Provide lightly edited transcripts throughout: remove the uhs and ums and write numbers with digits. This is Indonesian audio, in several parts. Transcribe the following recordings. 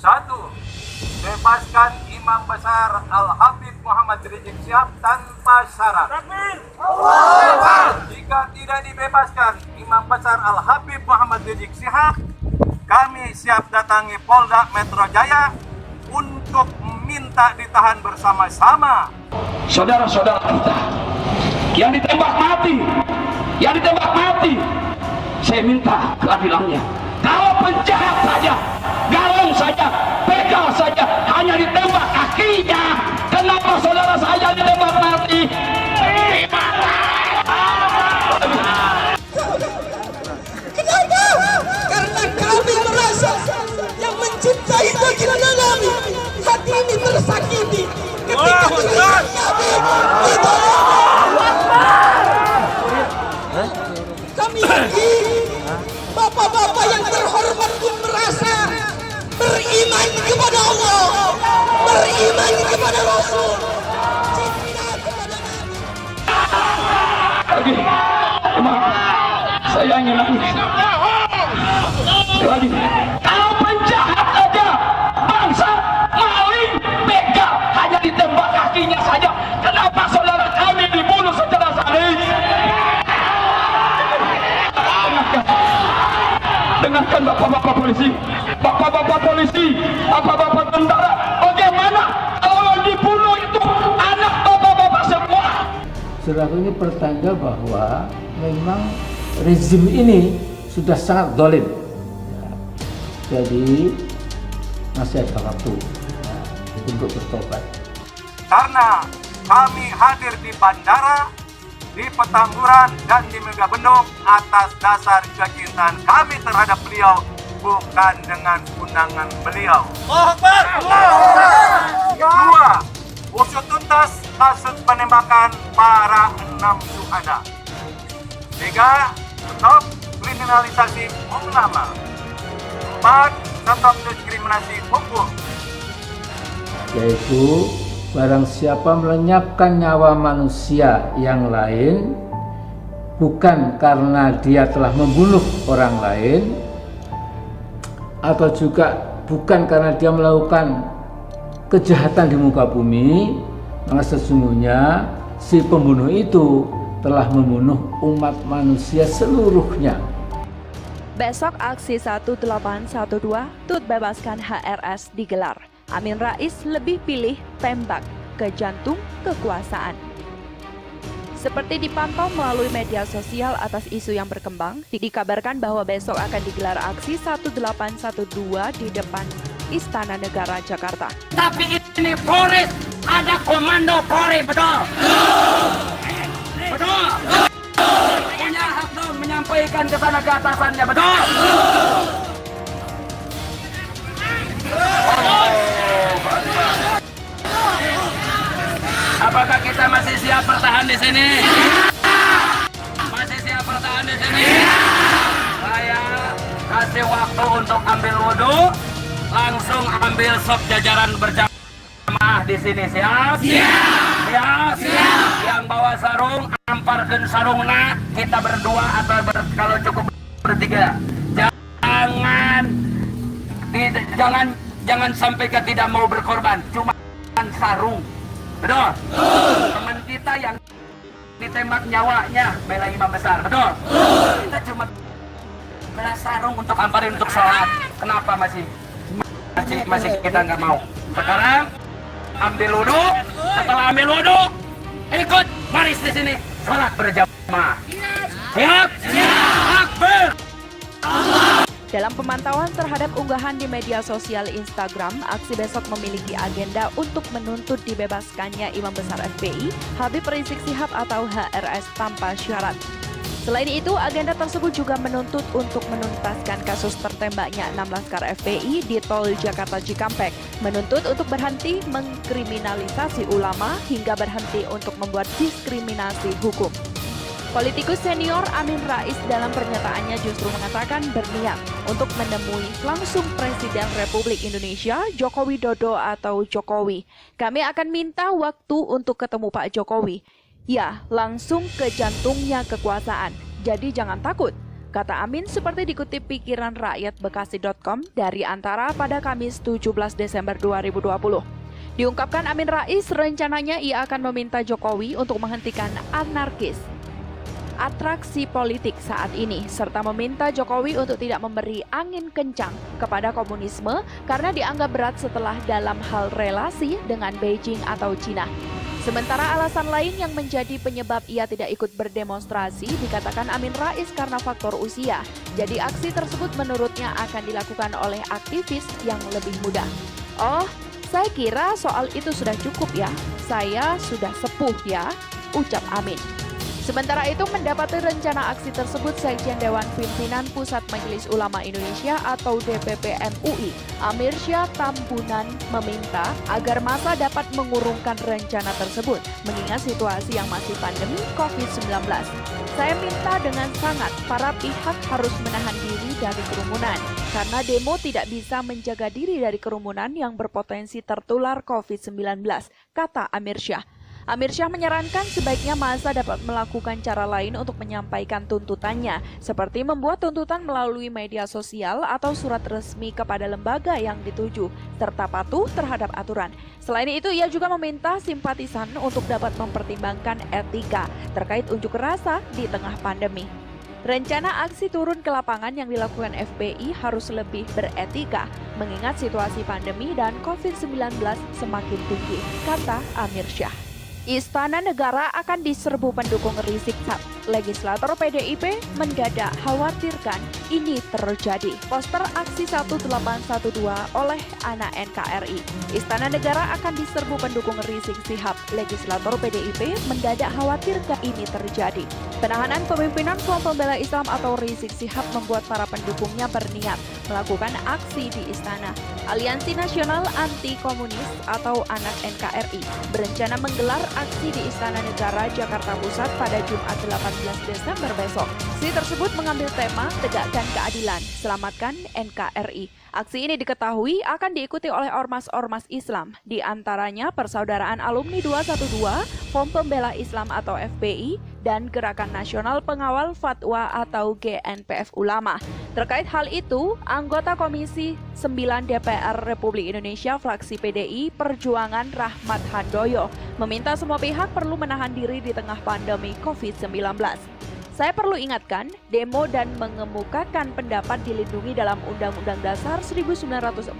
Satu, bebaskan Imam Besar Al-Habib Muhammad Rizik Syihab tanpa syarat. Jika tidak dibebaskan Imam Besar Al-Habib Muhammad Rizik Syihab, kami siap datangi Polda Metro Jaya untuk meminta ditahan bersama-sama saudara-saudara kita yang ditembak mati, saya minta keadilannya. Kalau penjahat saja, garong saja, begal saja, hanya ditembak kakinya, kenapa saudara saya ditembak mati? Kenapa? Karena kami merasa yang mencintai baginda Nabi, hati ini tersakiti ketika melihat Nabi kami yakin bapak-bapak yang terhormat pun merasa beriman kepada Allah, beriman kepada Rasul, cinta kepada Nabi. Saya ingin nangis lagi. Kalau penjahat aja, bangsa, maling, begal, hanya ditembak kakinya saja, kenapa saudara kami dibunuh secara sadis? Dengarkan bapak-bapak polisi, bapak-bapak tentara, bagaimana kalau yang dibunuh itu anak bapak-bapak semua? Saudara, ini pertanda bahwa memang rezim ini sudah sangat dolim. Jadi masih ada waktu untuk bertobat. karena kami hadir di bandara, di Petamburan, dan di Megabendung atas dasar kecintaan kami terhadap beliau, bukan dengan undangan beliau. Dua, usut tuntas kasus penembakan para 6 syuhada. Tiga, stop kriminalisasi ulama. 4, stop diskriminasi hukum. Yaitu barang siapa melenyapkan nyawa manusia yang lain bukan karena dia telah membunuh orang lain, atau juga bukan karena dia melakukan kejahatan di muka bumi, maka sesungguhnya si pembunuh itu telah membunuh umat manusia seluruhnya. Besok aksi 1812 Tut Bebaskan HRS digelar. Amin Rais lebih pilih tembak ke jantung kekuasaan. Seperti dipantau melalui media sosial atas isu yang berkembang, dikabarkan bahwa besok akan digelar aksi 1812 di depan Istana Negara Jakarta. Tapi ini Polri, ada komando Polri, betul? Betul? Punya hak dong menyampaikan ke sana ke atasannya, betul? Apakah kita masih siap bertahan di sini? Masih siap bertahan di sini? Saya kasih waktu untuk ambil wudhu, langsung ambil sop jajaran berjamaah di sini. Siap? Siap? Yang bawa sarung, amparkan sarungna, kita berdua atau kalau cukup bertiga. Jangan sampai ke tidak mau berkorban, cuma sarung. Betul? Teman kita yang ditembak nyawanya bela imam besar, betul? Kita cuma bela sarung untuk amparin untuk sholat. Kenapa masih kita nggak mau? Sekarang ambil wudhu, setelah ambil wudhu ikut baris di sini sholat berjamaah. Siap? Akbar. Dalam pemantauan terhadap unggahan di media sosial Instagram, aksi besok memiliki agenda untuk menuntut dibebaskannya Imam Besar FPI, Habib Rizik Syihab atau HRS tanpa syarat. Selain itu, agenda tersebut juga menuntut untuk menuntaskan kasus tertembaknya 6 laskar FPI di Tol Jakarta Cikampek, menuntut untuk berhenti mengkriminalisasi ulama hingga berhenti untuk membuat diskriminasi hukum. Politikus senior Amin Rais dalam pernyataannya justru mengatakan berniat untuk menemui langsung Presiden Republik Indonesia Joko Widodo atau Jokowi. Kami akan minta waktu untuk ketemu Pak Jokowi. Ya, langsung ke jantungnya kekuasaan. Jadi jangan takut. kata Amin seperti dikutip pikiran rakyat Bekasi.com dari Antara pada Kamis 17 Desember 2020. Diungkapkan Amin Rais rencananya ia akan meminta Jokowi untuk menghentikan atraksi politik saat ini, serta meminta Jokowi untuk tidak memberi angin kencang kepada komunisme karena dianggap berat setelah dalam hal relasi dengan Beijing atau Cina. Sementara alasan lain yang menjadi penyebab ia tidak ikut berdemonstrasi dikatakan Amin Rais karena faktor usia. Jadi aksi tersebut menurutnya akan dilakukan oleh aktivis yang lebih muda. Oh, saya kira soal itu sudah cukup ya. Saya sudah sepuh ya, ucap Amin. Sementara itu mendapati rencana aksi tersebut Sekjen Dewan Pimpinan Pusat Majelis Ulama Indonesia atau DPP MUI, Amir Syah Tambunan meminta agar massa dapat mengurungkan rencana tersebut mengingat situasi yang masih pandemi COVID-19. Saya minta dengan sangat para pihak harus menahan diri dari kerumunan karena demo tidak bisa menjaga diri dari kerumunan yang berpotensi tertular COVID-19, kata Amir Syah. Amir Syah menyarankan sebaiknya massa dapat melakukan cara lain untuk menyampaikan tuntutannya, seperti membuat tuntutan melalui media sosial atau surat resmi kepada lembaga yang dituju, serta patuh terhadap aturan. Selain itu, ia juga meminta simpatisan untuk dapat mempertimbangkan etika terkait unjuk rasa di tengah pandemi. Rencana aksi turun ke lapangan yang dilakukan FPI harus lebih beretika, mengingat situasi pandemi dan COVID-19 semakin tinggi, kata Amir Syah. Istana Negara akan diserbu pendukung Rizik Syihab. Legislator PDIP mendadak khawatirkan ini terjadi. Poster aksi 1812 oleh anak NKRI. Istana Negara akan diserbu pendukung Rizik Syihab. Legislator PDIP mendadak khawatirkan ini terjadi. Penahanan pemimpinan Front Pembela Islam atau Rizik Syihab membuat para pendukungnya berniat melakukan aksi di istana. Aliansi Nasional Anti Komunis atau Anak NKRI berencana menggelar aksi di Istana Negara Jakarta Pusat pada Jumat 18 Desember besok. Aksi tersebut mengambil tema Tegakkan Keadilan, Selamatkan NKRI. Aksi ini diketahui akan diikuti oleh ormas-ormas Islam, di antaranya Persaudaraan Alumni 212, Front Pembela Islam atau FPI, dan Gerakan Nasional Pengawal Fatwa atau GNPF Ulama. Terkait hal itu, anggota Komisi 9 DPR Republik Indonesia fraksi PDI Perjuangan Rahmat Handoyo meminta semua pihak perlu menahan diri di tengah pandemi COVID-19. Saya perlu ingatkan, demo dan mengemukakan pendapat dilindungi dalam Undang-Undang Dasar 1945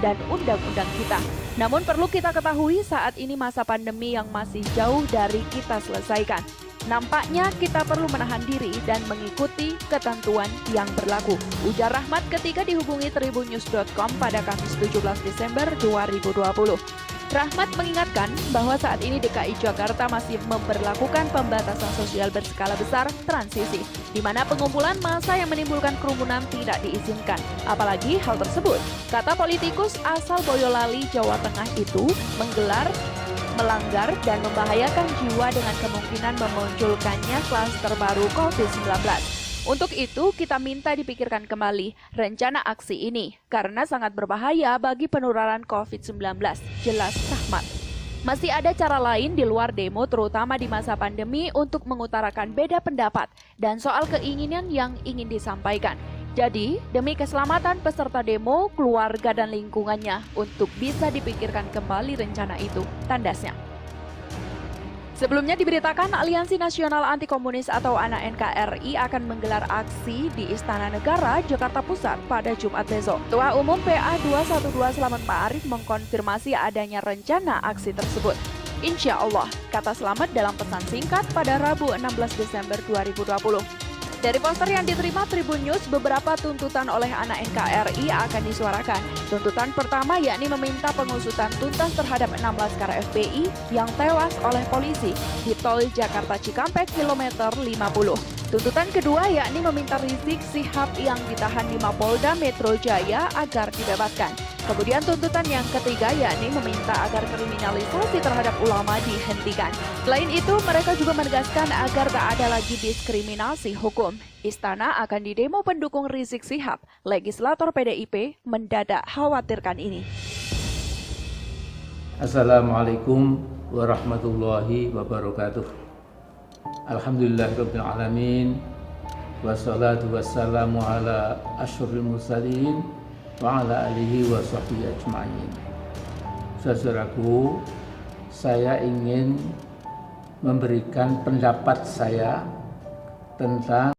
dan Undang-Undang kita. Namun perlu kita ketahui saat ini masa pandemi yang masih jauh dari kita selesaikan. Nampaknya kita perlu menahan diri dan mengikuti ketentuan yang berlaku, ujar Rahmat ketika dihubungi tribunnews.com pada Kamis 17 Desember 2020. Rahmat mengingatkan bahwa saat ini DKI Jakarta masih memberlakukan pembatasan sosial berskala besar transisi, di mana pengumpulan massa yang menimbulkan kerumunan tidak diizinkan. Apalagi hal tersebut, kata politikus asal Boyolali, Jawa Tengah itu, melanggar dan membahayakan jiwa dengan kemungkinan memunculkannya klaster baru COVID-19. Untuk itu, kita minta dipikirkan kembali rencana aksi ini karena sangat berbahaya bagi penularan COVID-19, jelas Rahmat. Masih ada cara lain di luar demo terutama di masa pandemi untuk mengutarakan beda pendapat dan soal keinginan yang ingin disampaikan. Jadi, demi keselamatan peserta demo, keluarga dan lingkungannya untuk bisa dipikirkan kembali rencana itu, tandasnya. Sebelumnya diberitakan Aliansi Nasional Anti Komunis atau ANAK NKRI akan menggelar aksi di Istana Negara Jakarta Pusat pada Jumat besok. Ketua Umum PA 212 Slamet Ma'arif mengkonfirmasi adanya rencana aksi tersebut. Insya Allah, kata Slamet dalam pesan singkat pada Rabu 16 Desember 2020. Dari poster yang diterima Tribun News, beberapa tuntutan oleh anak NKRI akan disuarakan. Tuntutan pertama yakni meminta pengusutan tuntas terhadap 6 laskar FPI yang tewas oleh polisi di tol Jakarta Cikampek kilometer 50. Tuntutan kedua yakni meminta Rizik Syihab yang ditahan di Mapolda Metro Jaya agar dibebaskan. Kemudian tuntutan yang ketiga yakni meminta agar kriminalisasi terhadap ulama dihentikan. Selain itu, mereka juga menegaskan agar tak ada lagi diskriminasi hukum. Istana akan didemo pendukung Rizik Syihab. Legislator PDIP mendadak khawatirkan ini. Assalamualaikum warahmatullahi wabarakatuh. Alhamdulillahirabbil alamin. wassalatu wassalamu ala asyrofil mursalin wa ala alihi wa sahbihi ajma'in. Saudaraku, saya ingin memberikan pendapat saya tentang